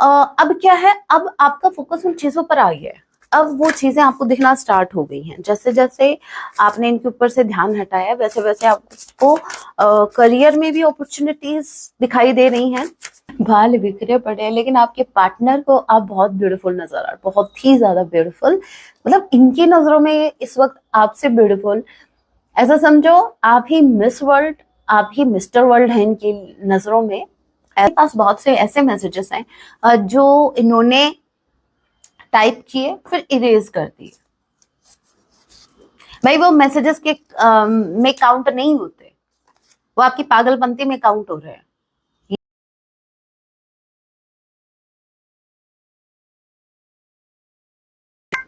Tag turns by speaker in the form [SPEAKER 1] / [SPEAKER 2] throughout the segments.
[SPEAKER 1] अब क्या है, अब आपका फोकस उन चीजों पर आ गया है। अब वो चीजें आपको दिखना स्टार्ट हो गई हैं। जैसे जैसे आपने इनके ऊपर से ध्यान हटाया, वैसे वैसे आपको करियर में भी अपॉर्चुनिटीज दिखाई दे रही हैं। बाल बिखरे पड़े हैं, लेकिन आपके पार्टनर को आप बहुत ब्यूटीफुल नजर आ रहे, बहुत ही ज्यादा ब्यूटीफुल। मतलब इनकी नजरों में इस वक्त आपसे ब्यूटीफुल, ऐसा समझो आप ही मिस वर्ल्ड, आप ही मिस्टर वर्ल्ड हैं इनकी नजरों में। मेरे पास बहुत से ऐसे मैसेजेस हैं जो इन्होंने टाइप किए फिर इरेज कर दिए। भाई वो मैसेजेस के में काउंट नहीं होते, वो आपकी पागलपंती में काउंट हो रहे हैं।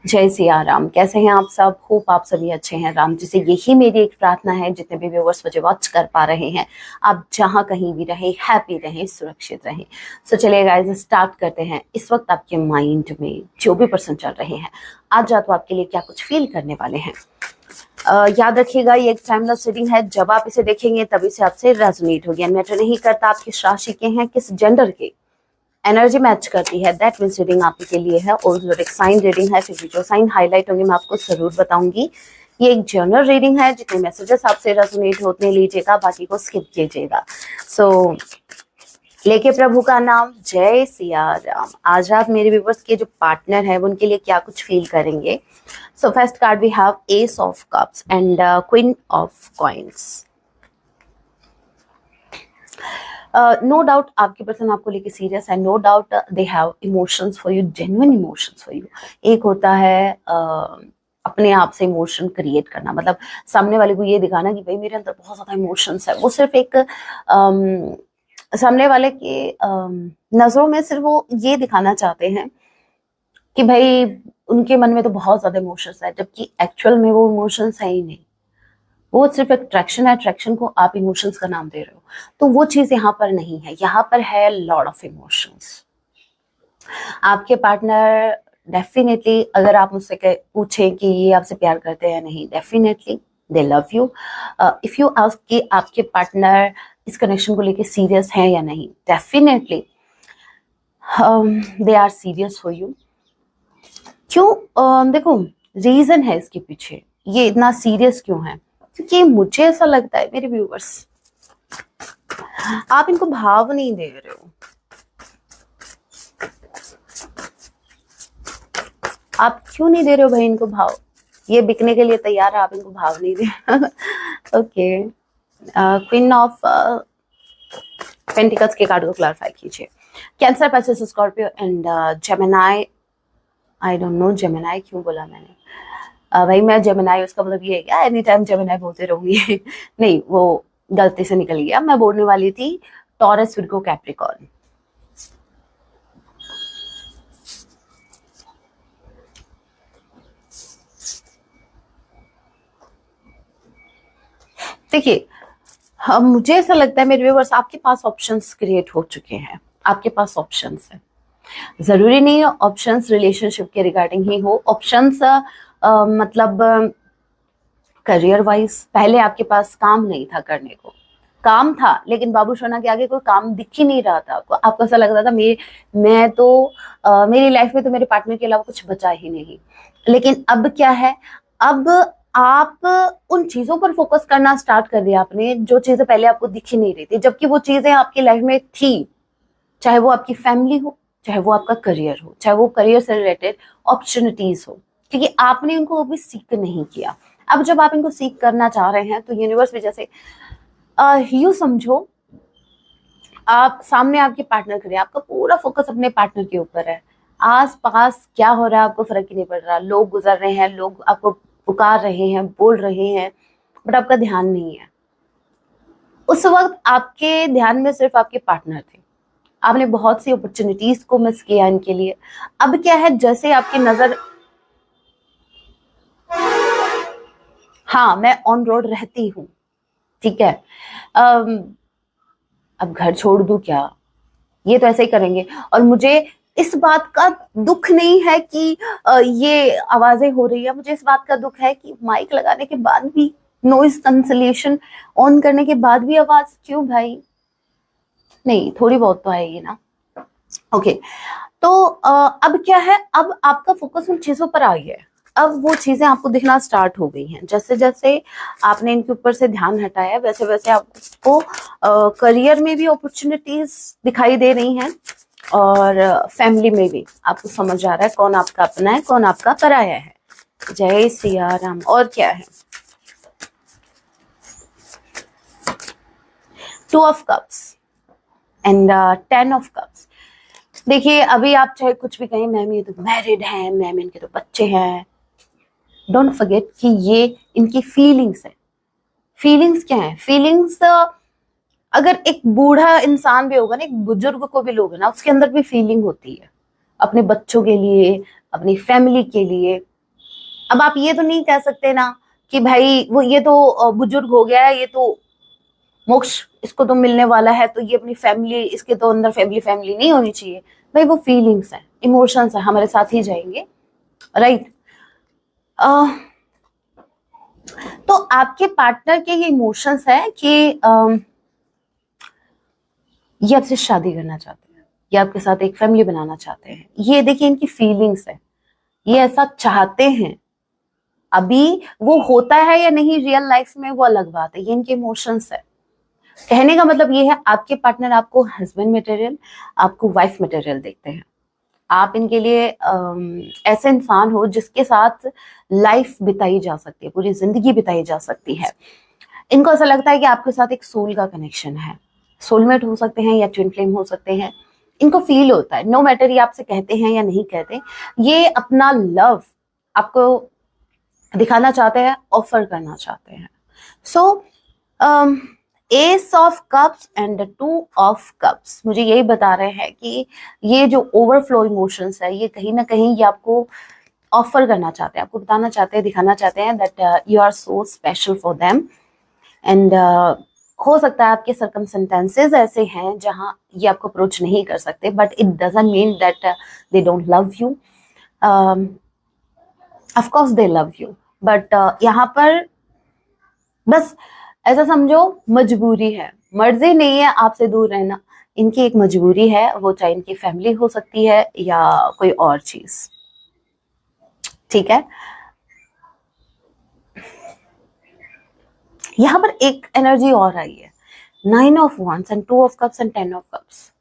[SPEAKER 1] जय सिया राम, कैसे हैं आप सब? होप आप सभी अच्छे हैं। राम जी से यही मेरी एक प्रार्थना है, जितने भी व्यूअर्स मुझे वॉच कर पा रहे हैं, आप जहां कहीं भी रहें, हैप्पी रहें, सुरक्षित रहें। सो चलिए गाइस, स्टार्ट करते हैं। इस वक्त आपके माइंड में जो भी पर्सन चल रहे हैं, आज रात वो आपके लिए क्या कुछ फील करने वाले हैं। याद रखिएगा, ये एक टाइमलेस रीडिंग है। जब आप इसे देखेंगे तभी से आपसे रेजोनेट होगी। मैटर नहीं करता आप किस राशि के हैं, किस जेंडर के, एनर्जी मैच करती है, दैट मीन्स रीडिंग आपके लिए है। और ज़ोडिएक साइन रीडिंग है, फिर जो साइन हाईलाइट होंगे मैं आपको जरूर बताऊंगी। ये एक जनरल रीडिंग है, जितने मैसेजेस आपसे रेजोनेट होते लीजिएगा, बाकी को स्किप कीजिएगा। सो लेके प्रभु का नाम, जय सिया राम। आज रात मेरे व्यूवर्स के जो पार्टनर है, वो उनके लिए क्या कुछ फील करेंगे। So first card we have ace of cups and queen of coins. No doubt आपकी पर्सन आपको लेके सीरियस है। No doubt they have emotions for you, genuine emotions for you. एक होता है अपने आप से इमोशन क्रिएट करना, मतलब सामने वाले को ये दिखाना कि भाई मेरे अंदर बहुत ज्यादा इमोशंस है। वो सिर्फ एक सामने वाले के नजरों में सिर्फ वो ये दिखाना चाहते हैं कि भाई उनके मन में तो बहुत ज्यादा इमोशंस है, जबकि एक्चुअल में वो इमोशंस है ही नहीं। वो सिर्फ अट्रैक्शन है, अट्रैक्शन को आप इमोशंस का नाम दे रहे हो। तो वो चीज यहाँ पर नहीं है, यहाँ पर है लॉर्ड ऑफ इमोशंस। आपके पार्टनर डेफिनेटली, अगर आप मुझसे पूछें कि ये आपसे प्यार करते हैं या नहीं, definitely they love you. If you ask कि आपके पार्टनर इस कनेक्शन को लेके सीरियस है या नहीं, definitely they are serious for you. क्यों? देखो रीजन है इसके पीछे, ये इतना सीरियस क्यों है, क्योंकि मुझे ऐसा लगता है मेरे व्यूअर्स, आप इनको भाव नहीं दे रहे हो। आप क्यों नहीं दे रहे हो भाई इनको भाव? ये बिकने के लिए तैयार है, आप इनको भाव नहीं दे रहे। ओके, क्वीन ऑफ पेंटिकल्स के कार्ड को क्लैरिफाई कीजिए। Cancer, Pisces, Scorpio and Gemini. I don't know Gemini क्यों बोला मैंने। भाई मैं जेमिनाई, उसका मतलब ये है क्या एनी टाइम जेमिनाई बोलते रहूंगी? नहीं, वो गलती से निकल गया। मैं बोलने वाली थी टॉरस, विर्गो, कैप्रिकॉर्न। देखिए, मुझे ऐसा लगता है मेरे व्यूअर्स, आपके पास ऑप्शंस क्रिएट हो चुके हैं। आपके पास ऑप्शंस है, जरूरी नहीं है ऑप्शंस रिलेशनशिप के रिगार्डिंग ही हो। ऑप्शंस मतलब करियर वाइज, पहले आपके पास काम नहीं था करने को, काम था लेकिन बाबू सोना के आगे कोई काम दिख ही नहीं रहा था आपको। आपको ऐसा लग रहा था मैं तो मेरी लाइफ में तो मेरे पार्टनर के अलावा कुछ बचा ही नहीं। लेकिन अब क्या है, अब आप उन चीजों पर फोकस करना स्टार्ट कर दिया आपने, जो चीजें पहले आपको दिख ही नहीं रही थी, जबकि वो चीजें आपकी लाइफ में थी। चाहे वो आपकी फैमिली हो, चाहे वो आपका करियर हो, चाहे वो करियर से रिलेटेड अपॉर्चुनिटीज हो, क्योंकि आपने उनको अभी सीख नहीं किया। अब जब आप इनको सीख करना चाह रहे हैं, तो यूनिवर्स में जैसे यूं समझो, आप सामने आपके पार्टनर खड़े, आपका पूरा फोकस अपने पार्टनर के ऊपर है। आस पास क्या हो रहा है आपको फर्क ही नहीं पड़ रहा। लोग गुजर रहे हैं, लोग आपको पुकार रहे हैं, बोल रहे हैं, बट आपका ध्यान नहीं है। उस वक्त आपके ध्यान में सिर्फ आपके पार्टनर थे। आपने बहुत सी अपॉर्चुनिटीज को मिस किया इनके लिए। अब क्या है, जैसे आपकी नजर, हाँ मैं ऑन रोड रहती हूँ, ठीक है, अब घर छोड़ दूं क्या? ये तो ऐसे ही करेंगे। और मुझे इस बात का दुख नहीं है कि ये आवाजें हो रही है, मुझे इस बात का दुख है कि माइक लगाने के बाद भी, नॉइज कैंसलेशन ऑन करने के बाद भी आवाज क्यों भाई? नहीं, थोड़ी बहुत तो आएगी ना। ओके, तो अब क्या है, अब आपका फोकस उन चीजों पर आ गया है, अब वो चीजें आपको दिखना स्टार्ट हो गई हैं। जैसे जैसे आपने इनके ऊपर से ध्यान हटाया वैसे वैसे आपको करियर में भी अपॉर्चुनिटीज दिखाई दे रही हैं, और फैमिली में भी आपको समझ आ रहा है कौन आपका अपना है कौन आपका पराया है। जय सिया राम। और क्या है, 2 of cups and 10 of cups. देखिए अभी आप चाहे कुछ भी कहें, मैम ये तो मैरिड है, मैम इनके तो बच्चे हैं, डोंट फॉरगेट कि ये इनकी फीलिंग्स है। फीलिंग्स क्या है, फीलिंग्स अगर एक बूढ़ा इंसान भी होगा ना, एक बुजुर्ग को भी लोगे ना, उसके अंदर भी फीलिंग होती है अपने बच्चों के लिए, अपनी फैमिली के लिए। अब आप ये तो नहीं कह सकते ना कि भाई वो ये तो बुजुर्ग हो गया है, ये तो मोक्ष इसको तो मिलने वाला है, तो ये अपनी फैमिली, इसके तो अंदर फैमिली फैमिली नहीं होनी चाहिए। भाई वो फीलिंग्स है, इमोशंस है, हमारे साथ ही जाएंगे, राइट। तो आपके पार्टनर के ये इमोशंस है कि ये आपसे शादी करना चाहते हैं, ये आपके साथ एक फैमिली बनाना चाहते हैं। ये देखिए इनकी फीलिंग्स है, ये ऐसा चाहते हैं। अभी वो होता है या नहीं रियल लाइफ में वो अलग बात है, ये इनके इमोशंस है। कहने का मतलब ये है आपके पार्टनर आपको हस्बैंड मटेरियल, आपको वाइफ मटेरियल देखते हैं। आप इनके लिए ऐसे इंसान हो जिसके साथ लाइफ बिताई जा सकती है, पूरी जिंदगी बिताई जा सकती है। इनको ऐसा लगता है कि आपके साथ एक सोल का कनेक्शन है, सोलमेट हो सकते हैं या ट्विन फ्लेम हो सकते हैं। इनको फील होता है, नो मैटर ये आपसे कहते हैं या नहीं कहते, ये अपना लव आपको दिखाना चाहते हैं, ऑफर करना चाहते हैं। So ace of cups and 2 of cups मुझे यही बता रहे हैं कि ये जो ओवरफ्लो इमोशंस है, ये कहीं ना कहीं ये आपको ऑफर करना चाहते हैं, आपको बताना चाहते हैं, दिखाना चाहते हैं that you are so special for them. And हो सकता है आपके सर्कमस्टेंसेस ऐसे हैं जहां ये आपको अप्रोच नहीं कर सकते, but it doesn't mean that they don't love you. Of course they love you, but यहाँ पर बस ऐसा समझो मजबूरी है, मर्जी नहीं है आपसे दूर रहना, इनकी एक मजबूरी है, वो चाहे इनकी फैमिली हो सकती है या कोई और चीज, ठीक है। यहां पर एक एनर्जी और आई है, 9 of wands and 2 of cups and 10 of cups.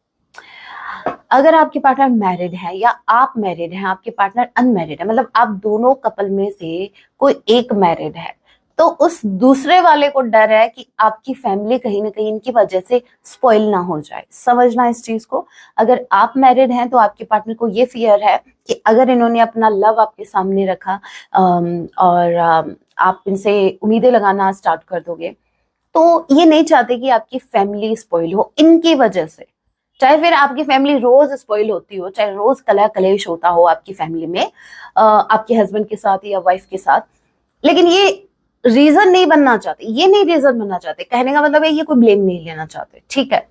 [SPEAKER 1] अगर आपके पार्टनर मैरिड है या आप मैरिड हैं, आपके पार्टनर अनमैरिड है, मतलब आप दोनों कपल में से कोई एक मैरिड है, तो उस दूसरे वाले को डर है कि आपकी फैमिली कहीं ना कहीं इनकी वजह से स्पॉइल ना हो जाए। समझना इस चीज को, अगर आप मैरिड हैं तो आपके पार्टनर को ये फियर है कि अगर इन्होंने अपना लव आपके सामने रखा और आप इनसे उम्मीदें लगाना स्टार्ट कर दोगे, तो ये नहीं चाहते कि आपकी फैमिली स्पॉइल हो इनकी वजह से। चाहे फिर आपकी फैमिली रोज स्पॉइल होती हो, चाहे रोज कलह कलेश होता हो आपकी फैमिली में आपके हस्बैंड के साथ या वाइफ के साथ, लेकिन ये रीजन नहीं बनना चाहते, ये नहीं रीजन बनना चाहते। कहने का मतलब है ये कोई ब्लेम नहीं लेना चाहते, ठीक है।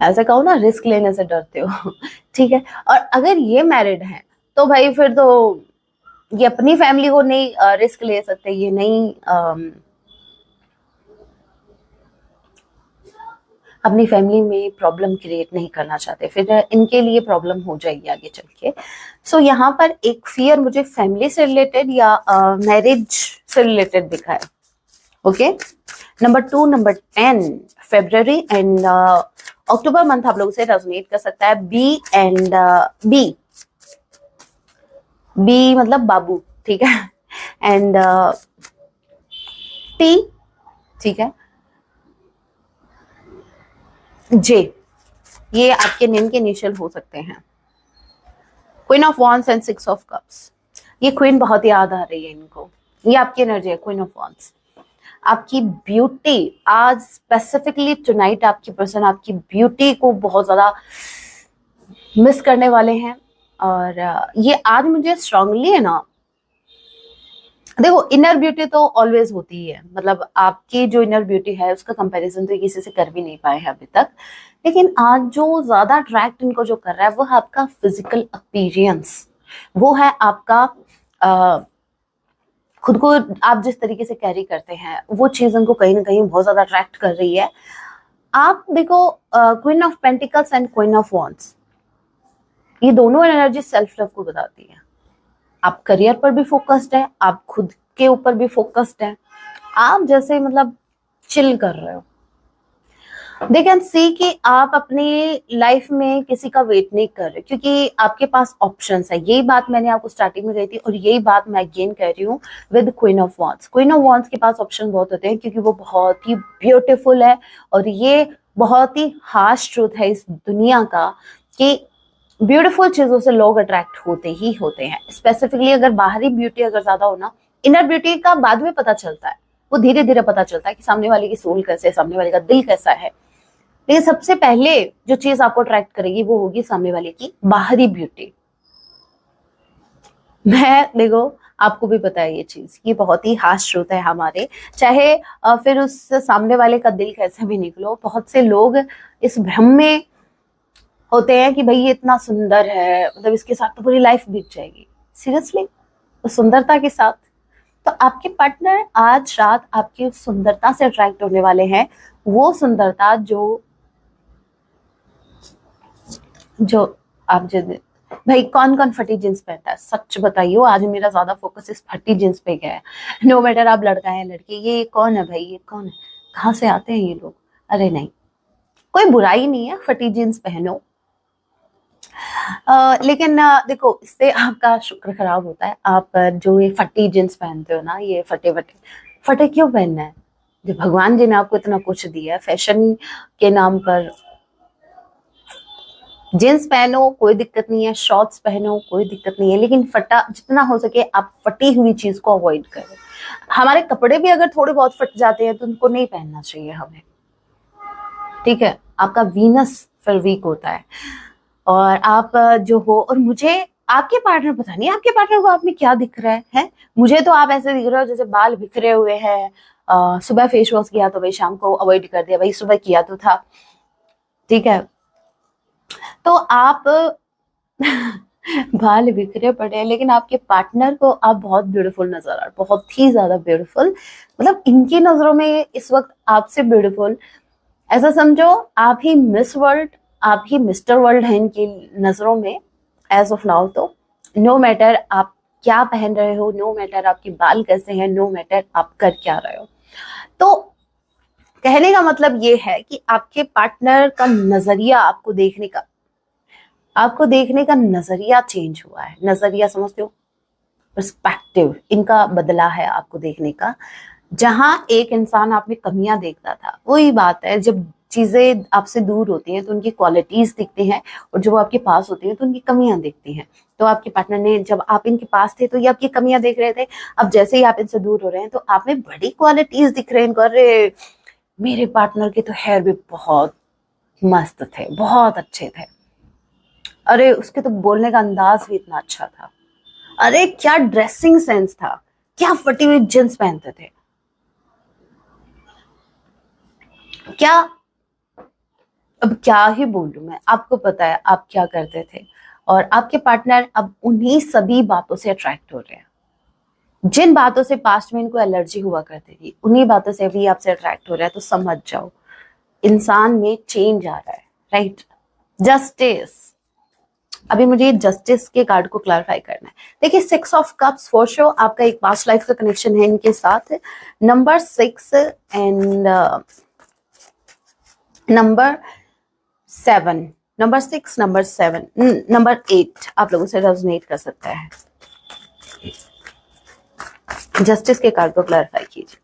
[SPEAKER 1] ऐसे कहो ना, रिस्क लेने से डरते हो ठीक है। और अगर ये मैरिड है तो भाई फिर तो ये अपनी फैमिली को नहीं रिस्क ले सकते, ये नहीं अपनी फैमिली में प्रॉब्लम क्रिएट नहीं करना चाहते, फिर इनके लिए प्रॉब्लम हो जाएगी आगे चल के। सो यहाँ पर एक फियर मुझे फैमिली से रिलेटेड या मैरिज से रिलेटेड दिखा है। Okay, number 2, number 10 February and October month आप लोगों से रेजोनेट कर सकता है। बी एंड बी मतलब बाबू, ठीक है, एंड टी, ठीक है, जे, ये आपके नेम के इनिशियल हो सकते हैं। Queen of wands and 6 of cups, ये क्वीन बहुत याद आ रही है इनको, ये आपकी एनर्जी है क्वीन ऑफ वॉन्ड्स। आपकी ब्यूटी आज स्पेसिफिकली टुनाइट, आपकी पर्सन आपकी ब्यूटी को बहुत ज्यादा मिस करने वाले हैं। और ये आज मुझे स्ट्रांगली है ना, देखो इनर ब्यूटी तो ऑलवेज होती ही है, मतलब आपकी जो इनर ब्यूटी है उसका कंपैरिजन तो किसी से कर भी नहीं पाए हैं अभी तक, लेकिन आज जो ज्यादा अट्रैक्ट इनको जो कर रहा है वो है आपका फिजिकल अपीयरेंस, वो है आपका खुद को आप जिस तरीके से कैरी करते हैं, वो चीज उनको कहीं ना कहीं बहुत ज्यादा अट्रैक्ट कर रही है। आप देखो queen of pentacles and queen of wands, ये दोनों एनर्जी सेल्फ लव को बताती है। आप करियर पर भी फोकस्ड है, आप खुद के ऊपर भी फोकस्ड है, आप जैसे मतलब चिल कर रहे हो। दे कैन सी कि आप अपनी लाइफ में किसी का वेट नहीं कर रहे, क्योंकि आपके पास ऑप्शंस है। यही बात मैंने आपको स्टार्टिंग में कही थी और यही बात मैं अगेन कह रही हूँ with queen of wands. Queen of wands के पास ऑप्शन बहुत होते हैं क्योंकि वो बहुत ही ब्यूटीफुल है, और ये बहुत ही हार्श ट्रूथ है इस दुनिया का कि ब्यूटीफुल चीजों से लोग अट्रैक्ट होते ही होते हैं। स्पेसिफिकली अगर बाहरी ब्यूटी अगर ज्यादा हो ना, इनर ब्यूटी का बाद में पता चलता है, वो धीरे धीरे पता चलता है कि सामने वाले की सोल कैसे है, सामने वाले का दिल कैसा है। लेकिन सबसे पहले जो चीज आपको अट्रैक्ट करेगी वो होगी सामने वाले की बाहरी ब्यूटी। मैं देखो आपको भी पता है ये चीज, ये बहुत ही हार्श ट्रूथ है हमारे, चाहे फिर उस सामने वाले का दिल कैसे भी निकलो। बहुत से लोग इस भ्रम में होते हैं कि भाई ये इतना सुंदर है, मतलब इसके साथ तो पूरी लाइफ बीत जाएगी। सीरियसली, उस सुंदरता के साथ तो आपके पार्टनर आज रात आपकी उस सुंदरता से अट्रैक्ट होने वाले हैं। वो सुंदरता जो आप भाई कौन कौन फटी जींस पहनता है, सच बताइए। आज मेरा ज्यादा फोकस इस फटी जींस पे गया है। नो मैटर आप लड़का है लड़की, ये कौन है भाई, ये कौन है, कहाँ से आते हैं ये लोग। अरे नहीं, कोई बुराई नहीं है, फटी जींस पहनो। लेकिन देखो इससे आपका शुक्र खराब होता है। आप जो ये फटी जींस पहनते हो ना, ये फटे फटे फटे क्यों पहनना है जब भगवान जी ने आपको इतना कुछ दिया है। फैशन के नाम पर जींस पहनो कोई दिक्कत नहीं है, शॉर्ट्स पहनो कोई दिक्कत नहीं है, लेकिन फटा जितना हो सके आप फटी हुई चीज को अवॉइड करें। हमारे कपड़े भी अगर थोड़े बहुत फट जाते हैं तो उनको नहीं पहनना चाहिए हमें, ठीक है। आपका वीनस फिर वीक होता है और आप जो हो, और मुझे आपके पार्टनर, पता नहीं आपके पार्टनर को आप में क्या दिख रहा है? मुझे तो आप ऐसे दिख रहे हो जैसे बाल बिखरे हुए हैं। सुबह फेस वॉश किया तो भाई शाम को अवॉइड कर दिया, भाई सुबह किया तो था, ठीक है। तो आप बाल बिखरे पड़े हैं लेकिन आपके पार्टनर को आप बहुत ब्यूटीफुल नजर आ रहे, बहुत ही ज्यादा ब्यूटीफुल। मतलब इनकी नजरों में इस वक्त आपसे ब्यूटीफुल ऐसा समझो आप ही मिस वर्ल्ड, आप ही मिस्टर वर्ल्ड हैं इनकी नजरों में एज ऑफ नाउ। तो नो मैटर आप क्या पहन रहे हो, नो मैटर आपके बाल कैसे हैं, नो मैटर आप कर क्या रहे हो। तो कहने का मतलब ये है कि आपके पार्टनर का नजरिया आपको देखने का नजरिया चेंज हुआ है। नजरिया समझते हो, पर्सपेक्टिव इनका बदला है आपको देखने का। जहां एक इंसान आप में कमियां देखता था, वही बात है जब चीजें आपसे दूर होती हैं तो उनकी क्वालिटीज दिखती हैं, और जब वो आपके पास होती हैं तो उनकी कमियां दिखती हैं। तो आपके पार्टनर ने, जब आप इनके पास थे तो ये आपकी कमियां देख रहे थे, अब जैसे ही आप इनसे दूर हो रहे हैं तो आप में बड़ी क्वालिटीज दिख रहे हैं इनको। अरे मेरे पार्टनर के तो हेयर भी बहुत मस्त थे, बहुत अच्छे थे, अरे उसके तो बोलने का अंदाज भी इतना अच्छा था, अरे क्या ड्रेसिंग सेंस था, क्या फटी हुई जींस पहनते थे, क्या अब क्या ही बोलूं मैं। आपको पता है आप क्या करते थे, और आपके पार्टनर अब उन्हीं सभी बातों से अट्रैक्ट हो रहे हैं। जिन बातों से पास्ट में इनको एलर्जी हुआ करती थी, उन्हीं बातों से अभी आपसे अट्रैक्ट हो रहा है। तो समझ जाओ इंसान में चेंज आ रहा है, राइट। जस्टिस, अभी मुझे ये जस्टिस के कार्ड को क्लैरिफाई करना है। देखिए 6 ऑफ कप्स फॉर शो आपका एक पास्ट लाइफ का कनेक्शन है इनके साथ। Number 6 and number 7, number 6, number 7, number 8 आप लोगों से रेजोनेट कर सकता है। जस्टिस के कार्ड को क्लैरिफाई कीजिए।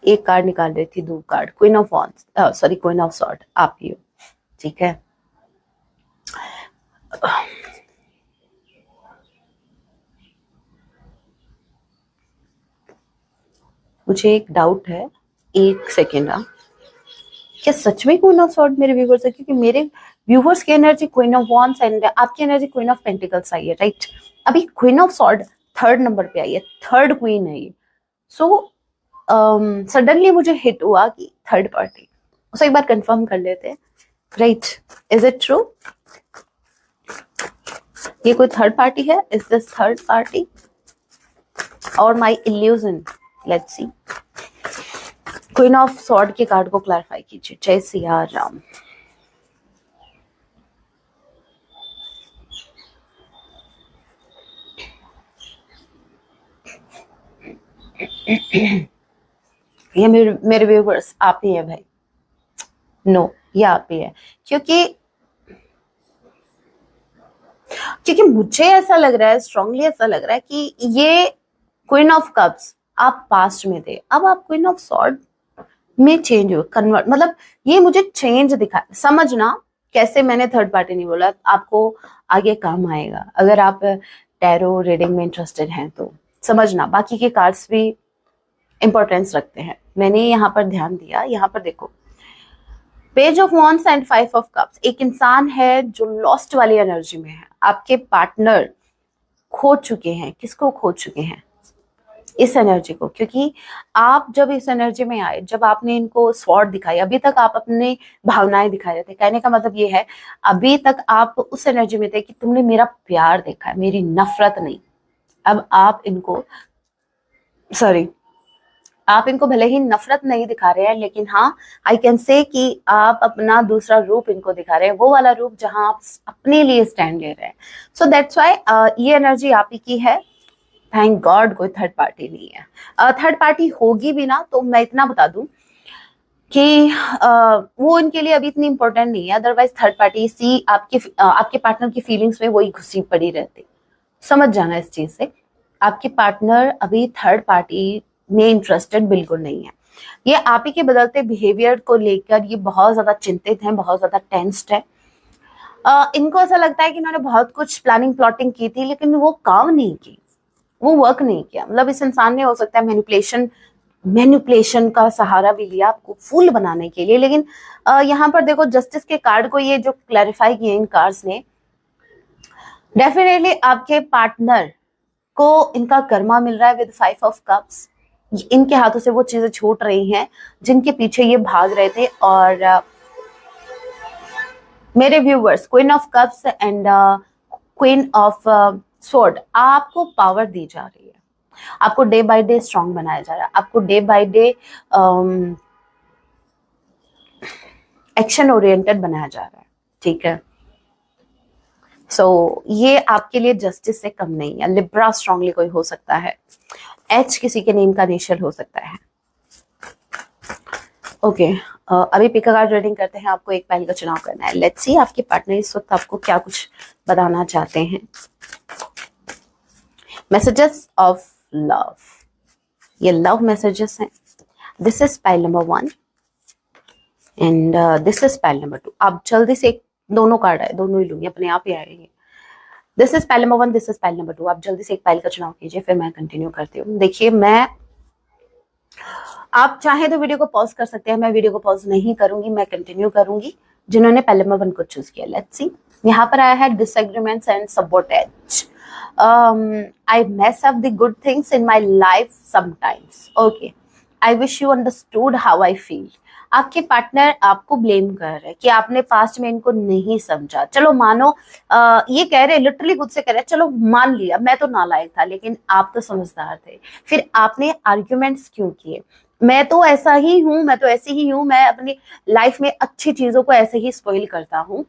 [SPEAKER 1] एक कार्ड निकाल रही थी, 2 card, queen of wands, sorry queen of sword आप ही हो, ठीक है। मुझे एक डाउट है, एक सेकेंड। क्या सच में क्वीन ऑफ सॉर्ड मेरे व्यूवर्स है? क्योंकि मेरे व्यूवर्स की energy queen of wands and आपकी एनर्जी क्वीन ऑफ पेंटिकल्स आई है, राइट। अभी queen of sword 3rd number पे आई है, 3rd क्वीन है ये। सो सडनली मुझे हिट हुआ कि 3rd पार्टी, उसे एक बार कंफर्म कर लेते हैं, राइट। Is it true? ये कोई 3rd पार्टी है? इज दिस 3rd पार्टी और my illusion? Let's see. Queen of sword के कार्ड को क्लैरिफाई कीजिए। जय सिया राम। ये मेरे व्यूवर्स आप ही है भाई। नो, ये आप ही है, क्योंकि मुझे ऐसा लग रहा है, स्ट्रांगली ऐसा लग रहा है कि ये क्वीन ऑफ कप्स आप पास्ट में थे, अब आप क्वीन ऑफ सॉर्ड में चेंज हो, कन्वर्ट, मतलब ये मुझे चेंज दिखा। समझना कैसे, मैंने थर्ड पार्टी नहीं बोला, आपको आगे काम आएगा अगर आप टैरो रीडिंग में इंटरेस्टेड हैं तो समझना। बाकी के कार्ड्स भी इंपॉर्टेंस रखते हैं, मैंने यहाँ पर ध्यान दिया। यहाँ पर देखो, page of wands and 5 of cups. एक इंसान है जो लॉस्ट वाली एनर्जी में है, आपके पार्टनर खो चुके हैं। किसको खो चुके हैं? इस एनर्जी को, क्योंकि आप जब इस एनर्जी में आए, जब आपने इनको स्वॉर्ड दिखाई, अभी तक आप अपने भावनाएं दिखा रहे थे। कहने का मतलब ये है, अभी तक आप उस एनर्जी में थे कि तुमने मेरा प्यार देखा है, मेरी नफरत नहीं। अब आप इनको, सॉरी, आप इनको भले ही नफरत नहीं दिखा रहे हैं, लेकिन हाँ, आई कैन से कि आप अपना दूसरा रूप इनको दिखा रहे हैं, वो वाला रूप जहां आप अपने लिए स्टैंड ले रहे हैं। सो दैट्स वाई ये एनर्जी आप ही की है। थैंक गॉड कोई थर्ड पार्टी नहीं है। थर्ड पार्टी होगी भी ना तो मैं इतना बता दूं कि वो इनके लिए अभी इतनी इंपॉर्टेंट नहीं है। अदरवाइज थर्ड पार्टी सी आपके पार्टनर की फीलिंग्स में वही घुसी पड़ी रहती। समझ जाना इस चीज से, आपके पार्टनर अभी थर्ड पार्टी में इंटरेस्टेड बिल्कुल नहीं है। ये आप ही के बदलते बिहेवियर को लेकर ये बहुत ज्यादा चिंतित हैं, बहुत ज्यादा टेंस्ड है। इनको ऐसा लगता है कि इन्होंने बहुत कुछ प्लानिंग प्लॉटिंग की थी, लेकिन वो काम नहीं की, वो वर्क नहीं किया। मतलब इस इंसान ने हो सकता है मैनिपुलेशन का सहारा भी लिया आपको फूल बनाने के लिए। लेकिन यहाँ पर देखो, जस्टिस के कार्ड को ये जो क्लैरिफाई किए इन कार्ड्स ने, डेफिनेटली आपके पार्टनर को इनका कर्मा मिल रहा है विद 5 ऑफ कप्स। इनके हाथों से वो चीजें छूट रही हैं जिनके पीछे ये भाग रहे थे। और मेरे viewers, queen of cups and queen of sword आपको पावर दी जा रही है, आपको डे बाय डे स्ट्रांग बनाया जा रहा है, आपको day by day action oriented बनाया जा रहा है। ठीक है, सो ये आपके लिए जस्टिस से कम नहीं है। लिब्रा स्ट्रांगली कोई हो सकता है, एच किसी के नेम का इनिशियल हो सकता है। ओके, अभी पिका कार्ड रीडिंग करते हैं। आपको एक पहल का चुनाव करना है। लेट्स सी आपके पार्टनर इस वक्त आपको क्या कुछ बताना चाहते हैं। मैसेजेस ऑफ लव, ये लव मैसेजेस हैं। This is pile number 1 and this is pile number 2। आप जल्दी से, दोनों कार्ड आए, दोनों ही लूंगी, अपने आप ही आएंगे। This is pile number 1, this is pile number 2। आप जल्दी से एक पाइल का चुनाव कीजिए, फिर मैं कंटिन्यू करती हूँ। देखिए, आप चाहे तो वीडियो को पॉज कर सकते हैं, मैं वीडियो को पॉज नहीं करूंगी, मैं कंटिन्यू करूंगी। जिन्होंने पहले नंबर 1 को चूज किया, लेट्स सी। यहाँ पर आया है disagreements and sabotage. I mess up the good things in my life sometimes. Okay. I wish you understood how I feel. आपके पार्टनर आपको ब्लेम कर रहे हैं कि आपने पास्ट में इनको नहीं समझा। चलो मानो, ये कह रहे, लिटरली खुद से कह रहे, चलो मान लिया मैं तो नालायक था, लेकिन आप तो समझदार थे, फिर आपने आर्ग्यूमेंट्स क्यों किए? मैं तो ऐसा ही हूं, मैं तो ऐसी ही हूं, मैं अपनी लाइफ में अच्छी चीजों को ऐसे ही स्पॉइल करता हूं,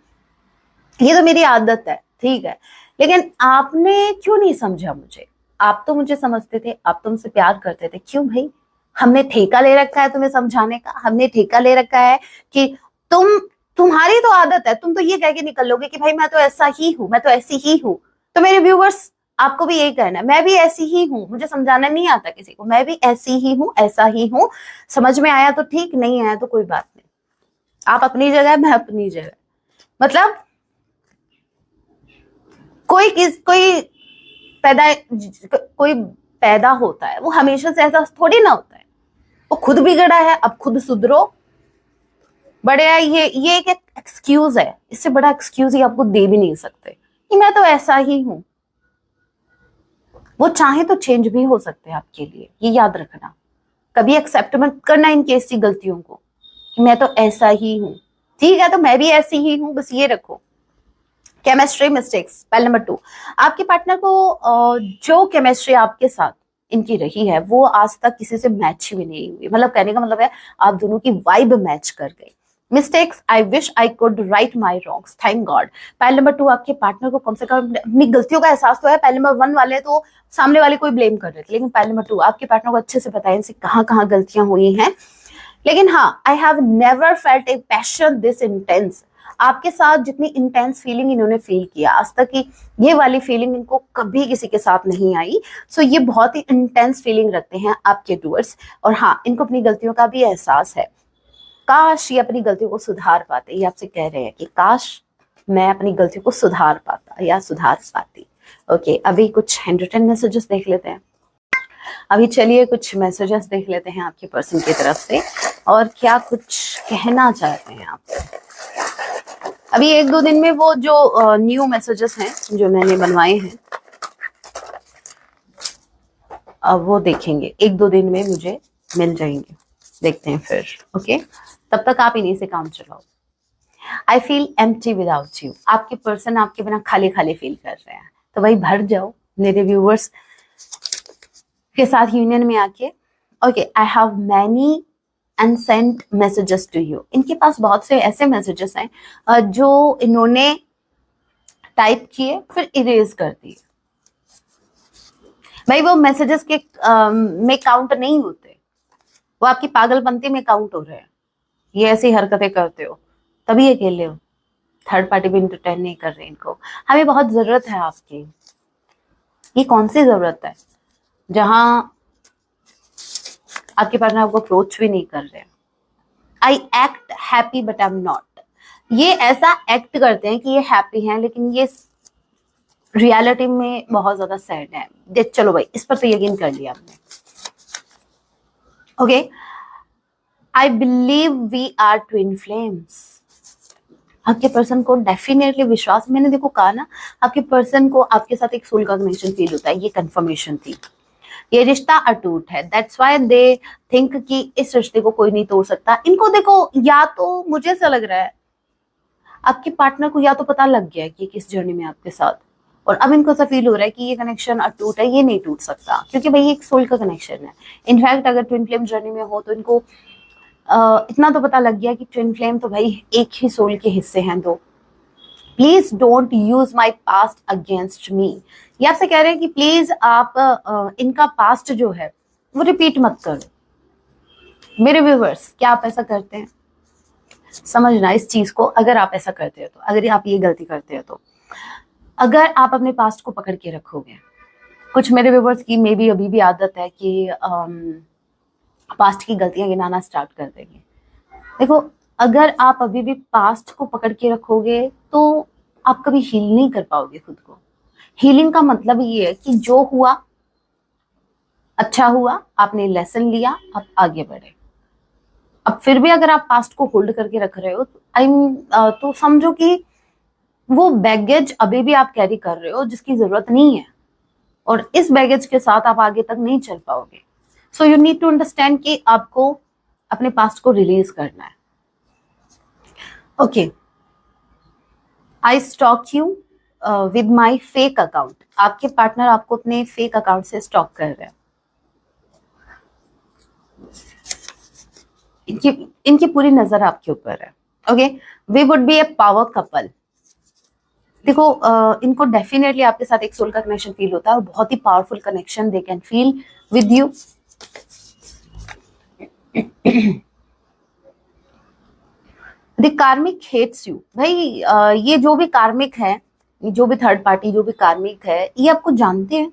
[SPEAKER 1] ये तो मेरी आदत है। ठीक है, लेकिन आपने क्यों नहीं समझा मुझे? आप तो मुझे समझते थे, आप तो मुझसे प्यार करते थे, क्यों भाई? हमने ठेका ले रखा है तुम्हें समझाने का, हमने ठेका ले रखा है कि तुम्हारी तो आदत है, तुम तो ये कह के निकल लोगे कि भाई मैं तो ऐसा ही हूं, मैं तो ऐसी ही हूं। तो मेरे व्यूवर्स, आपको भी यही कहना है, मैं भी ऐसी ही हूं, मुझे समझाना नहीं आता किसी को, मैं भी ऐसी ही हूं, ऐसा ही हूं। समझ में आया तो ठीक, नहीं आया तो कोई बात नहीं। आप अपनी जगह, मैं अपनी जगह। मतलब कोई पैदा होता है, वो हमेशा से ऐसा थोड़ी ना होता है। वो खुद बिगड़ा है, अब खुद सुधरो। बड़े ये एक एक्सक्यूज है, इससे बड़ा एक्सक्यूज ही आपको दे भी नहीं सकते कि मैं तो ऐसा ही हूं। वो चाहे तो चेंज भी हो सकते हैं आपके लिए, ये याद रखना। कभी एक्सेप्ट मत करना इनकी ऐसी गलतियों को कि मैं तो ऐसा ही हूं। ठीक है, तो मैं भी ऐसी ही हूं, बस ये रखो। केमिस्ट्री मिस्टेक्स, पहले नंबर 2। आपके पार्टनर को जो केमिस्ट्री आपके साथ इनकी रही है वो आज तक किसी से मैच भी नहीं हुई। मतलब कहने का मतलब है आप दोनों की वाइब मैच कर गई। Mistakes, I wish I could write my wrongs, thank God. Pile number 2, आपके पार्टनर को कम से कम अपनी गलतियों का एहसास तो है। पाइल नंबर 1 वाले तो सामने वाले कोई ब्लेम कर रहे थे, लेकिन पाइल नंबर 2 आपके पार्टनर को अच्छे से पता है इनसे कहाँ कहाँ गलतियां हुई हैं। लेकिन हाँ, I have never felt a passion this intense. आपके साथ जितनी इंटेंस फीलिंग इन्होंने फील किया आज तक की, ये वाली फीलिंग इनको कभी किसी के साथ नहीं आई। सो ये बहुत ही इंटेंस फीलिंग रखते हैं आपके डूअर्स। और हाँ, इनको अपनी गलतियों का भी एहसास है। काश ये अपनी गलतियों को सुधार पाते। ये आपसे कह रहे हैं कि काश मैं अपनी गलतियों को सुधार पाता या सुधार पाती। ओके, अभी कुछ हैंडरिटन मैसेजेस देख लेते हैं। अभी चलिए कुछ मैसेजेस देख लेते हैं आपके पर्सन की तरफ से, और क्या कुछ कहना चाहते हैं आप। अभी 1-2 दिन में वो जो न्यू मैसेजेस हैं जो मैंने बनवाए हैं, अब वो देखेंगे 1-2 दिन में मुझे मिल जाएंगे। देखते हैं फिर। ओके, तब तक आप इन्हीं से काम चलाओ। I feel empty without you. आपके पर्सन आपके बिना खाली खाली फील कर रहे हैं, तो भाई भर जाओ मेरे व्यूअर्स के साथ यूनियन में आके। Okay, I have many unsent messages to you. इनके पास बहुत से ऐसे मैसेजेस हैं जो इन्होंने टाइप किए फिर इरेज कर दिए। भाई वो मैसेजेस के में काउंट नहीं होते, वो आपकी पागलपंती में काउंट हो रहे हैं। ये ऐसी हरकतें करते हो तभी अकेले हो, थर्ड पार्टी भी इंटरटेन नहीं कर रहे इनको। हमें बहुत जरूरत है आपकी। ये कौन सी जरूरत है जहां आपके पार्टनर आपको अप्रोच भी नहीं कर रहे। I act happy but I am not. ये ऐसा एक्ट करते हैं कि ये हैप्पी हैं, लेकिन ये रियलिटी में बहुत ज्यादा सैड है। चलो भाई, इस पर तो यकीन कर लिया आपने। Okay, I believe we are twin flames. आपके पर्सन को डेफिनेटली विश्वास, मैंने देखो कहा ना, आपके पर्सन को आपके साथ एक सोल का कनेक्शन फील होता है। ये कंफर्मेशन थी, ये रिश्ता अटूट है। दैट्स व्हाई दे थिंक कि इस रिश्ते को कोई नहीं तोड़ सकता। इनको देखो, या तो मुझे ऐसा लग रहा है आपके पार्टनर को या तो पता लग गया कि किस जर्नी में आपके साथ, और अब इनको ऐसा फील हो रहा है कि ये कनेक्शन अटूट है, ये नहीं टूट सकता, क्योंकि भाई एक सोल का कनेक्शन है। इनफैक्ट अगर ट्विन फ्लेम जर्नी में हो तो इनको इतना तो पता लग गया कि ट्विन फ्लेम तो भाई एक ही सोल के हिस्से हैं दो। Please don't use my past against me. ये आपसे कह रहे हैं कि प्लीज आप इनका पास्ट जो है वो रिपीट मत करो। मेरे व्यूवर्स, क्या आप ऐसा करते हैं? समझना इस चीज को। अगर आप ऐसा करते हो तो, अगर आप ये गलती करते हो तो, अगर आप अपने पास्ट को पकड़ के रखोगे, कुछ मेरे व्यूवर्स की मे बी अभी भी आदत है कि पास्ट की गलतियां गिनाना स्टार्ट कर देंगे। देखो, अगर आप अभी भी पास्ट को पकड़ के रखोगे तो आप कभी हील नहीं कर पाओगे खुद को। हीलिंग का मतलब ये है कि जो हुआ अच्छा हुआ, आपने लेसन लिया, आप आगे बढ़े। अब फिर भी अगर आप पास्ट को होल्ड करके रख रहे हो तो समझो कि वो बैगेज अभी भी आप कैरी कर रहे हो जिसकी जरूरत नहीं है, और इस बैगेज के साथ आप आगे तक नहीं चल पाओगे। So you need to understand कि आपको अपने पास्ट को रिलीज करना है। Okay, I stalk you with my fake account. आपके पार्टनर आपको अपने फेक अकाउंट से स्टॉक कर रहे हैं। इनकी पूरी नजर आपके ऊपर है। Okay, we would be a power couple. देखो, इनको डेफिनेटली आपके साथ एक सोल का कनेक्शन फील होता है, और बहुत ही powerful connection they can feel with you. The karmic hates you. भाई ये जो भी कार्मिक है, जो भी थर्ड पार्टी, जो भी कार्मिक है, ये आपको जानते हैं।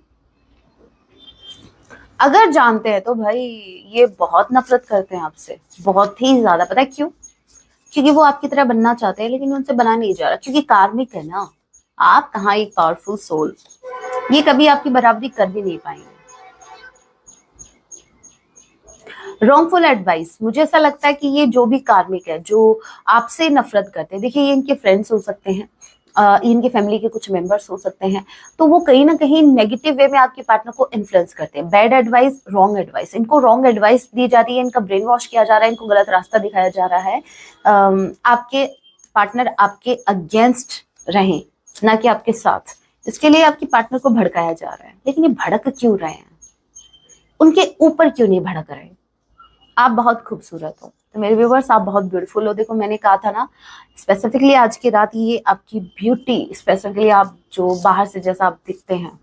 [SPEAKER 1] अगर जानते हैं तो भाई ये बहुत नफरत करते हैं आपसे, बहुत ही ज्यादा। पता है क्यों? क्योंकि वो आपकी तरह बनना चाहते हैं, लेकिन उनसे बना नहीं जा रहा, क्योंकि कार्मिक है ना। आप कहाँ एक पावरफुल सोल, ये कभी आपकी बराबरी कर भी नहीं पाएंगे। रॉन्गफुल एडवाइस, मुझे ऐसा लगता है कि ये जो भी कार्मिक है, जो आपसे नफरत करते हैं, देखिए ये इनके फ्रेंड्स हो सकते हैं, इनके फैमिली के कुछ मेंबर्स हो सकते हैं, तो वो कहीं ना कहीं नेगेटिव वे में आपके पार्टनर को इन्फ्लुएंस करते हैं। बैड एडवाइस, रॉन्ग एडवाइस, इनको रॉन्ग एडवाइस दी जा रही है, इनका ब्रेन वॉश किया जा रहा है, इनको गलत रास्ता दिखाया जा रहा है। आपके पार्टनर आपके अगेंस्ट रहें, ना कि आपके साथ। इसके लिए आपके पार्टनर को भड़काया जा रहा है। लेकिन ये भड़क क्यों रहे हैं? उनके ऊपर क्यों नहीं भड़क रहे? आप बहुत खूबसूरत हो, तो मेरे व्यूवर्स आप बहुत ब्यूटीफुल हो। देखो मैंने कहा था ना, स्पेसिफिकली आज की रात ये आपकी ब्यूटी, स्पेसिफिकली आप जो बाहर से जैसा आप दिखते हैं,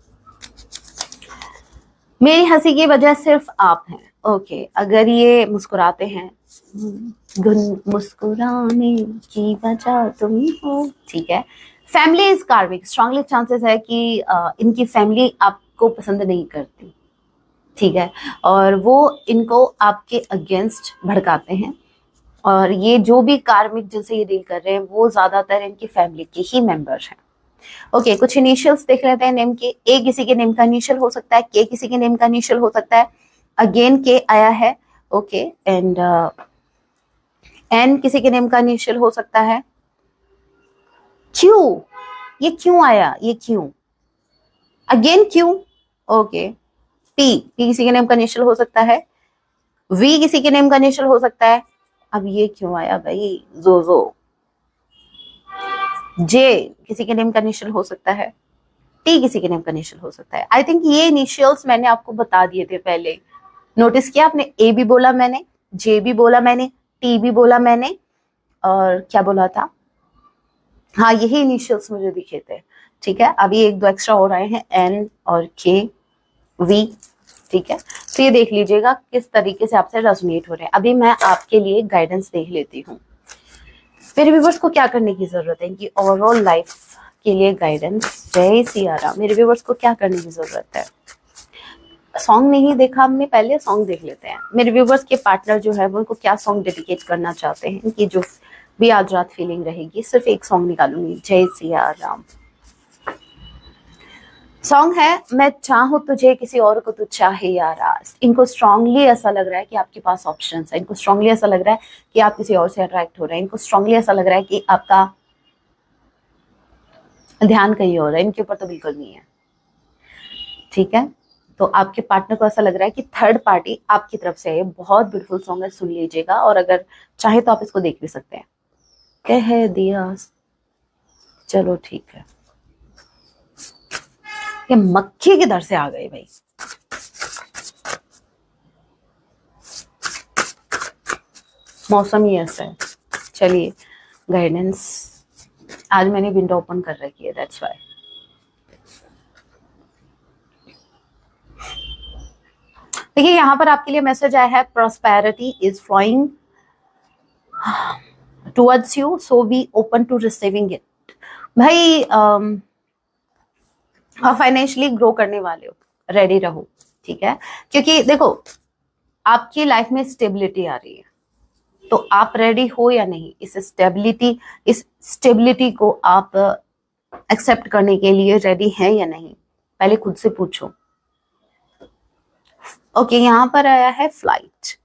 [SPEAKER 1] मेरी हंसी की वजह सिर्फ आप हैं। ओके, अगर ये मुस्कुराते हैं, गुन मुस्कुराने की वजह तुम हो, ठीक है। फैमिली इज कार्मिक, स्ट्रांगली चांसेस है कि इनकी फैमिली आपको पसंद नहीं करती, ठीक है, और वो इनको आपके अगेंस्ट भड़काते हैं। और ये जो भी कार्मिक जिनसे ये डील कर रहे हैं वो ज्यादातर इनकी फैमिली के ही मेंबर हैं। ओके, कुछ इनिशियल्स देख लेते हैं नेम के। ए किसी के नेम का इनिशियल हो सकता है, के किसी के नेम का इनिशियल हो सकता है, अगेन के आया है। ओके, एंड एन किसी के नेम का इनिशियल हो सकता है। क्यू, ये क्यों आया, ये क्यों, अगेन क्यों। ओके, पी, पी किसी के नेम का इनिशियल हो सकता है। वी किसी के नेम का इनिशियल हो सकता है। अब ये क्यों आया भाई, जोजो। जे किसी के नेम का इनिशियल हो सकता है। टी किसी के नेम का इनिशियल हो सकता है। आई थिंक ये इनिशियल्स मैंने आपको बता दिए थे पहले, नोटिस किया आपने? ए भी बोला मैंने, जे भी बोला मैंने, टी भी बोला मैंने, और क्या बोला था, हाँ यही इनिशियल्स मुझे दिखे थे, ठीक है। अभी एक दो एक्स्ट्रा हो रहे हैं, एन और के, वी, ठीक है। तो ये देख लीजिएगा किस तरीके से आपसे रेजोनेट हो रहे हैं। अभी मैं आपके लिए गाइडेंस देख लेती हूँ। मेरे व्यूवर्स को क्या करने की जरूरत है इनकी ओवरऑल लाइफ के लिए गाइडेंस। जय सिया राम। मेरे व्यूवर्स को क्या करने की जरूरत है? सॉन्ग नहीं देखा हमने, पहले सॉन्ग देख लेते हैं। मेरे व्यूवर्स के पार्टनर जो है वो उनको क्या सॉन्ग डेडिकेट करना चाहते हैं, इनकी जो भी आज रात फीलिंग रहेगी, सिर्फ एक सॉन्ग निकालूंगी। जय सिया राम। सॉन्ग है मैं चाहूं तुझे किसी और को तू चाहे यारा। इनको स्ट्रांगली ऐसा लग रहा है कि आपके पास ऑप्शंस है, इनको स्ट्रांगली ऐसा लग रहा है कि आप किसी और से अट्रैक्ट हो रहे हैं, इनको स्ट्रांगली ऐसा लग रहा है कि आपका ध्यान कहीं और है, इनके ऊपर तो बिल्कुल नहीं है, ठीक है। तो आपके पार्टनर को ऐसा लग रहा है कि थर्ड पार्टी आपकी तरफ से है। बहुत ब्यूटीफुल सॉन्ग है, सुन लीजिएगा, और अगर चाहे तो आप इसको देख भी सकते हैं। कह दिया, चलो ठीक है। ये मक्खी के दर से आ गई भाई। मौसम ही ऐसा है। चलिए, गाइडेंस, आज मैंने विंडो ओपन कर रखी है, दैट्स व्हाई। देखिए यहाँ पर आपके लिए मैसेज आया है, prosperity is flowing towards you, so be open to receiving it. भाई फाइनेंशियली ग्रो करने वाले हो, रेडी रहो, ठीक है। क्योंकि देखो आपकी लाइफ में स्टेबिलिटी आ रही है, तो आप रेडी हो या नहीं इस स्टेबिलिटी को आप एक्सेप्ट करने के लिए रेडी हैं या नहीं, पहले खुद से पूछो। ओके, यहाँ पर आया है flight.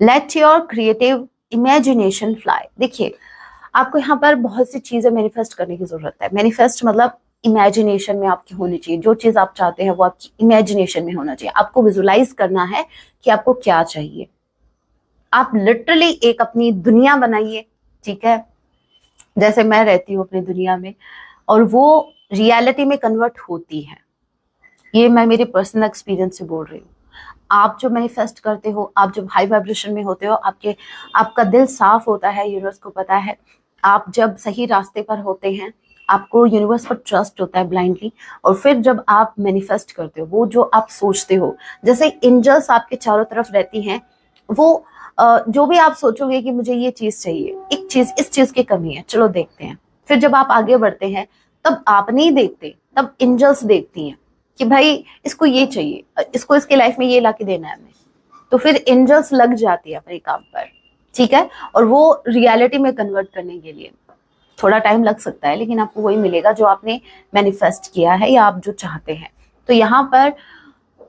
[SPEAKER 1] Let your creative imagination fly. देखिए आपको यहाँ पर बहुत सी चीजें मैनिफेस्ट करने की जरूरत है। मैनिफेस्ट मतलब इमेजिनेशन में आपकी होनी चाहिए, जो चीज आप चाहते हैं वो आपकी इमेजिनेशन में होना चाहिए। आपको विजुलाइज करना है कि आपको क्या चाहिए। आप लिटरली एक अपनी दुनिया बनाइए, ठीक है, जैसे मैं रहती हूँ अपनी दुनिया में, और वो रियलिटी में कन्वर्ट होती है। ये मैं मेरे पर्सनल एक्सपीरियंस से बोल रही हूँ। आप जो मैनिफेस्ट करते हो, आप जब हाई वाइब्रेशन में होते हो, आपका दिल साफ होता है, यूनिवर्स को पता है। आप जब सही रास्ते पर होते हैं, आपको यूनिवर्स पर ट्रस्ट होता है ब्लाइंडली, और फिर जब आप मैनिफेस्ट करते हो, वो जो आप सोचते हो, जैसे एंजल्स आपके चारों तरफ रहती हैं, वो जो भी आप सोचोगे कि मुझे ये चीज चाहिए, एक चीज, इस चीज की कमी है, चलो देखते हैं। फिर जब आप आगे बढ़ते हैं, तब आप नहीं देखते, तब एंजल्स देखती हैं कि भाई इसको ये चाहिए, इसको इसके लाइफ में ये लाके देना है हमें। तो फिर एंजल्स लग जाती है अपने काम पर, ठीक है, और वो रियलिटी में कन्वर्ट करने के लिए थोड़ा टाइम लग सकता है, लेकिन आपको वही मिलेगा जो आपने मैनिफेस्ट किया है या आप जो चाहते हैं। तो यहाँ पर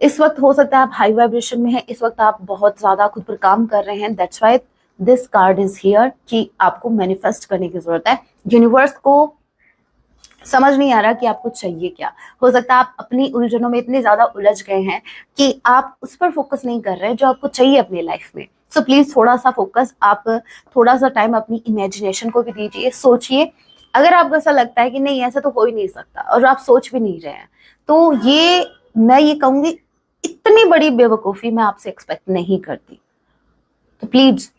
[SPEAKER 1] इस वक्त हो सकता है आप हाई वाइब्रेशन में है, इस वक्त आप बहुत ज्यादा खुद पर काम कर रहे हैं, that's why this card is here कि आपको मैनिफेस्ट करने की जरूरत है। यूनिवर्स को समझ नहीं आ रहा कि आपको चाहिए क्या। हो सकता है आप अपनी उलझनों में इतने ज्यादा उलझ गए हैं कि आप उस पर फोकस नहीं कर रहे जो आपको चाहिए अपनी लाइफ में। सो प्लीज थोड़ा सा फोकस, आप थोड़ा सा टाइम अपनी इमेजिनेशन को भी दीजिए, सोचिए। अगर आपको ऐसा लगता है कि नहीं ऐसा तो हो ही नहीं सकता और आप सोच भी नहीं रहे हैं, तो ये मैं ये कहूंगी इतनी बड़ी बेवकूफ़ी मैं आपसे एक्सपेक्ट नहीं करती। तो प्लीज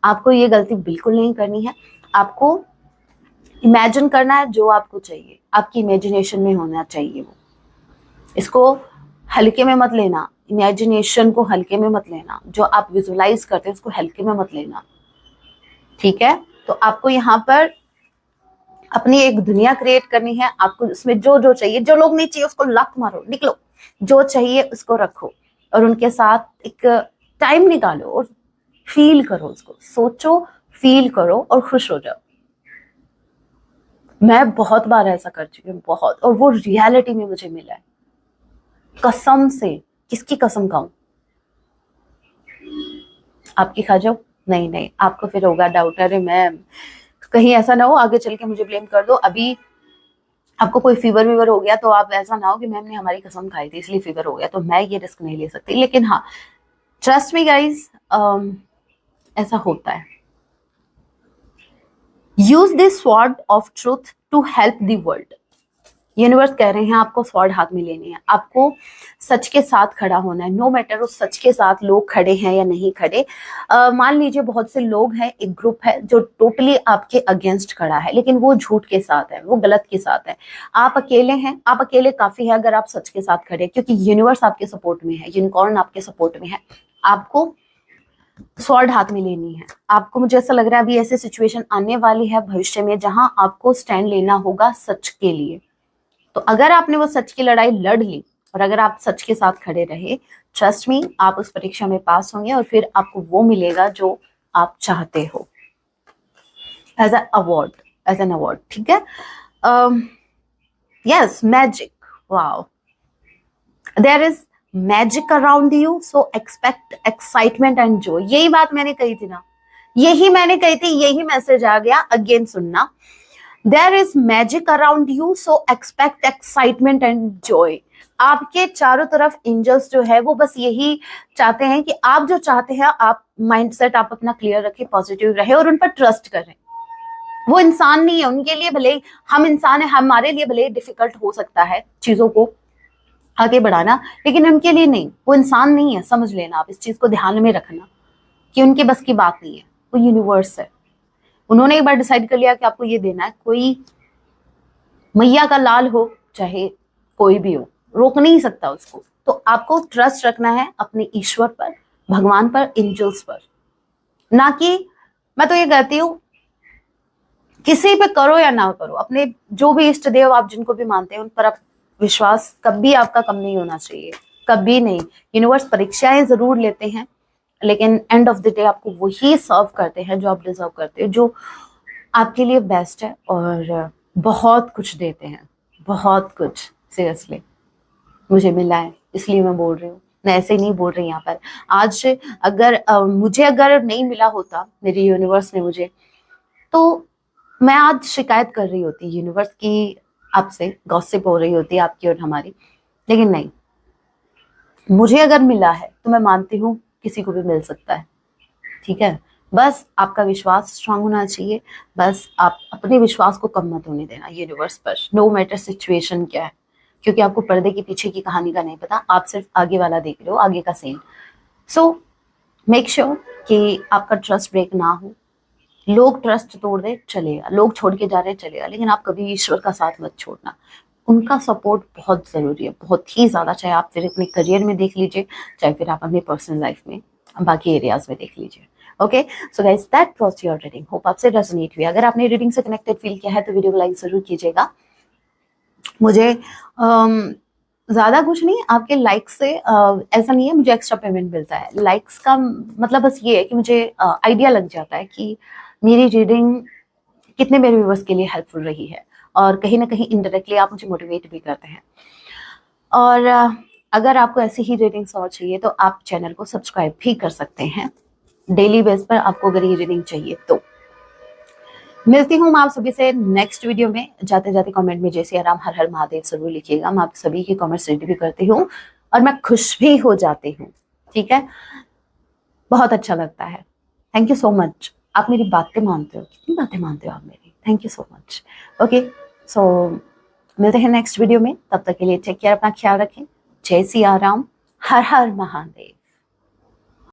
[SPEAKER 1] आपको ये गलती बिल्कुल नहीं करनी है। आपको इमेजिन करना है जो आपको चाहिए, आपकी इमेजिनेशन में होना चाहिए वो। इसको हल्के में मत लेना, इमेजिनेशन को हल्के में मत लेना, जो आप विजुअलाइज करते हैं उसको हल्के में मत लेना, ठीक है। तो आपको यहाँ पर अपनी एक दुनिया क्रिएट करनी है। आपको उसमें जो जो चाहिए, जो लोग नहीं चाहिए उसको लत मारो, निकलो, जो चाहिए उसको रखो और उनके साथ एक टाइम निकालो और फील करो, उसको सोचो, फील करो और खुश हो जाओ। मैं बहुत बार ऐसा कर चुकी हूँ, बहुत, और वो रियलिटी में मुझे मिला है, कसम से। किसकी कसम खाऊं? आपकी खा जाओ? नहीं नहीं, आपको फिर होगा डाउट, अरे मैम कहीं ऐसा ना हो आगे चल के मुझे ब्लेम कर दो। अभी आपको कोई फीवर वीवर हो गया तो आप ऐसा ना हो कि मैम ने हमारी कसम खाई थी इसलिए फीवर हो गया, तो मैं ये रिस्क नहीं ले सकती। लेकिन हाँ, ट्रस्ट मी गाइज, ऐसा होता है। Use this sword of truth to help the world. Universe कह रहे हैं आपको स्वॉर्ड हाथ में लेनी है, आपको सच के साथ खड़ा होना है। नो मैटर उस सच के साथ लोग खड़े हैं या नहीं खड़े। मान लीजिए बहुत से लोग हैं, एक ग्रुप है जो टोटली आपके अगेंस्ट खड़ा है, लेकिन वो झूठ के साथ है, वो गलत के साथ है। आप अकेले हैं, आप अकेले काफी है अगर आप सच के साथ खड़े, क्योंकि यूनिवर्स आपके सपोर्ट में है, यूनिकॉर्न आपके सपोर्ट में है। आपको स्वॉर्ड हाथ में लेनी है। आपको, मुझे ऐसा लग रहा है अभी ऐसी सिचुएशन आने वाली है भविष्य में जहां आपको स्टैंड लेना होगा सच के लिए। तो अगर आपने वो सच की लड़ाई लड़ ली और अगर आप सच के साथ खड़े रहे, ट्रस्ट मी, आप उस परीक्षा में पास होंगे और फिर आपको वो मिलेगा जो आप चाहते हो, एज एन अवार्ड, ठीक है। Yes, magic, wow, there is magic around you, so expect excitement and joy. यही बात मैंने कही थी ना, यही मैंने कही थी, यही मैसेज आ गया। अगेन सुनना, there is magic around you, so expect excitement and joy. आपके चारों तरफ एंजल्स जो है वो बस यही चाहते हैं कि आप जो चाहते हैं, आप माइंडसेट आप अपना क्लियर रखें, पॉजिटिव रहे और उन पर ट्रस्ट करें। वो इंसान नहीं है, उनके लिए भले हम इंसान है, हमारे लिए भले डिफिकल्ट हो सकता है चीजों को आगे बढ़ाना, लेकिन उनके लिए नहीं। वो इंसान नहीं है, समझ लेना, आप इस चीज को ध्यान में रखना कि उनके बस की बात नहीं है। वो यूनिवर्स है, उन्होंने एक बार डिसाइड कर लिया कि आपको ये देना है। कोई मैया का लाल हो चाहे कोई भी हो, रोक नहीं सकता उसको। तो आपको ट्रस्ट रखना है अपने ईश्वर पर, भगवान पर, एंजल्स पर, ना कि, मैं तो ये कहती हूँ, किसी पे करो या ना करो, अपने जो भी इष्ट देव आप जिनको भी मानते हैं उन पर आप विश्वास कभी आपका कम नहीं होना चाहिए, कभी नहीं। यूनिवर्स परीक्षाएं जरूर लेते हैं, लेकिन एंड ऑफ द डे आपको वही सर्व करते हैं जो आप डिजर्व करते हो, जो आपके लिए बेस्ट है, और बहुत कुछ देते हैं, बहुत कुछ। सीरियसली मुझे मिला है, इसलिए मैं बोल रही हूँ, मैं ऐसे ही नहीं बोल रही यहाँ पर। आज अगर मुझे अगर नहीं मिला होता, मेरी यूनिवर्स ने मुझे, तो मैं आज शिकायत कर रही होती यूनिवर्स की, आपसे गॉसिप हो रही होती आपकी और हमारी। लेकिन नहीं, मुझे अगर मिला है तो मैं मानती हूँ किसी को भी मिल सकता है, ठीक है। बस आपका विश्वास स्ट्रांग होना चाहिए, बस आप अपने विश्वास को कम मत होने देना यूनिवर्स पर, नो मैटर सिचुएशन क्या है, क्योंकि आपको पर्दे के पीछे की कहानी का नहीं पता, आप सिर्फ आगे वाला देख रहे हो, आगे का सीन। सो मेक श्योर कि आपका ट्रस्ट ब्रेक ना हो। लोग ट्रस्ट तोड़ दे चलेगा, लोग छोड़ के जा रहे चलेगा, लेकिन आप कभी ईश्वर का साथ मत छोड़ना। उनका सपोर्ट बहुत जरूरी है, बहुत ही ज्यादा, चाहे आप फिर अपने करियर में देख लीजिए, चाहे फिर आप अपनी पर्सनल लाइफ में बाकी एरियाज में देख लीजिए। Okay, so guys, that was your reading, hope आपसे रेजोनेट हुई। अगर आपने रीडिंग से कनेक्टेड फील किया है तो वीडियो को लाइक जरूर कीजिएगा। मुझे ज्यादा कुछ नहीं, आपके लाइक से ऐसा नहीं है मुझे एक्स्ट्रा पेमेंट मिलता है। लाइक्स का मतलब बस ये है कि मुझे आइडिया लग जाता है कि मेरी रीडिंग कितने मेरे व्यूवर्स के लिए हेल्पफुल रही है, और कहीं ना कहीं इनडायरेक्टली आप मुझे मोटिवेट भी करते हैं। और अगर आपको ऐसी ही रीडिंग्स और चाहिए तो आप चैनल को सब्सक्राइब भी कर सकते हैं डेली बेस पर, आपको अगर ये रीडिंग चाहिए तो। मिलती हूँ मैं आप सभी से नेक्स्ट वीडियो में। जाते जाते कमेंट में जय सिया राम, हर हर महादेव जरूर लिखिएगा। मैं आप सभी की कमेंट्स रीड भी करती हूँ और मैं खुश भी हो जाती हूँ, ठीक है। बहुत अच्छा लगता है। थैंक यू सो मच, आप मेरी बातें मानते हो, कितनी बातें मानते हो आप मेरी, thank you so much. Okay, so मिलते हैं नेक्स्ट वीडियो में, तब तक के लिए टेक केयर, अपना ख्याल रखें। जय सिया राम, हर हर महादेव।